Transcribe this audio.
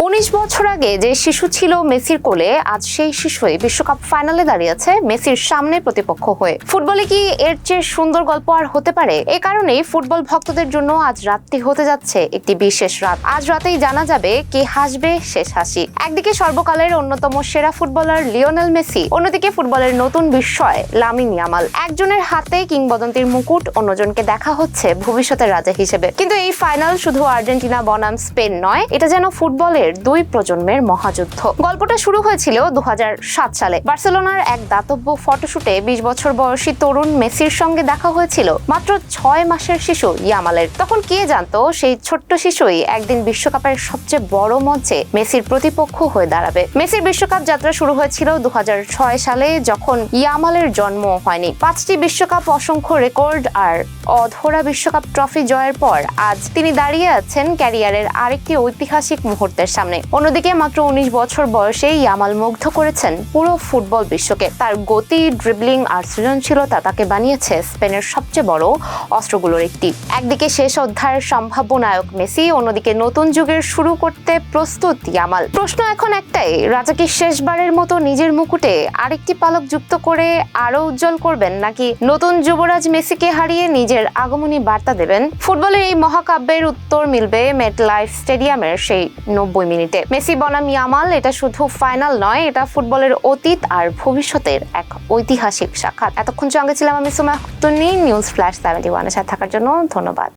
19 বছর আগে যে শিশু ছিল মেসির কোলে, আজ সেই শিশুই বিশ্বকাপ ফাইনালে দাঁড়িয়েছে মেসির সামনে প্রতিপক্ষ হয়ে। ফুটবলে কি এর চেয়ে সুন্দর গল্প আর হতে পারে? এ কারণেই ফুটবল ভক্তদের জন্য আজ রাতটি হতে যাচ্ছে একটি বিশেষ রাত। আজ রাতেই জানা যাবে কে হাসবে শেষ হাসি। একদিকে সর্বকালের অন্যতম সেরা ফুটবলার লিওনেল মেসি, অন্যদিকে ফুটবলের নতুন বিস্ময় লামিন ইয়ামাল। একজনের হাতে কিংবদন্তির মুকুট, অন্যজনকে দেখা হচ্ছে ভবিষ্যতের রাজা হিসেবে। কিন্তু এই ফাইনাল শুধু আর্জেন্টিনা বনাম স্পেন নয়, এটা যেন ফুটবলের দুই প্রজন্মের মহাযুদ্ধ। গল্পটা শুরু হয়েছিল 2007 সালে। বার্সেলোনার এক দাতব্য ফটোশুটে 20 বছর বয়সী তরুণ মেসির সঙ্গে দেখা হয়েছিল মাত্র 6 মাসের শিশু ইয়ামালের। তখন কে জানতো সেই ছোট্ট শিশুই একদিন বিশ্বকাপের সবচেয়ে বড় মঞ্চে মেসির প্রতিপক্ষ হয়ে দাঁড়াবে। মেসির বিশ্বকাপ যাত্রা শুরু হয়েছিল 2006 সালে, যখন ইয়ামালের জন্ম হয়নি। 5টি বিশ্বকাপ, অসংখ্য রেকর্ড আর অধরা বিশ্বকাপ ট্রফি জয়ের পর আজ তিনি দাঁড়িয়ে আছেন ক্যারিয়ারের আরেকটি ঐতিহাসিক মুহূর্তের সামনে। অন্যদিকে মাত্র 19 বছর বয়সে ইয়ামাল মুগ্ধ করেছেন পুরো ফুটবল বিশ্বকে। তার গতি, ড্রিবলিং আর সৃজনশীলতা তাকে বানিয়েছে স্পেনের সবচেয়ে বড় অস্ত্রগুলোর একটি। একদিকে শেষ অধ্যায়ের সম্ভাব্য নায়ক মেসি, অন্যদিকে নতুন যুগের শুরু করতে প্রস্তুত ইয়ামাল। প্রশ্ন এখন একটাই, রাজা কি শেষবারের মতো নিজের মুকুটে আরেকটি পালক যুক্ত করে আরো উজ্জ্বল করবেন, নাকি নতুন যুবরাজ মেসিকে হারিয়ে নিজের আগমনী বার্তা দেবেন? ফুটবলের এই মহাকাব্যের উত্তর মিলবে মেটলাইফ স্টেডিয়ামের সেই 90 মিনিটে। মেসি বনাম ইয়ামাল, এটা শুধু ফাইনাল নয়, এটা ফুটবলের অতীত আর ভবিষ্যতের এক ঐতিহাসিক সাক্ষাৎ। এতক্ষণ সঙ্গে ছিলাম আমি সুমা। নিউজ ফ্ল্যাশ 71 এর সাথে থাকার জন্য ধন্যবাদ।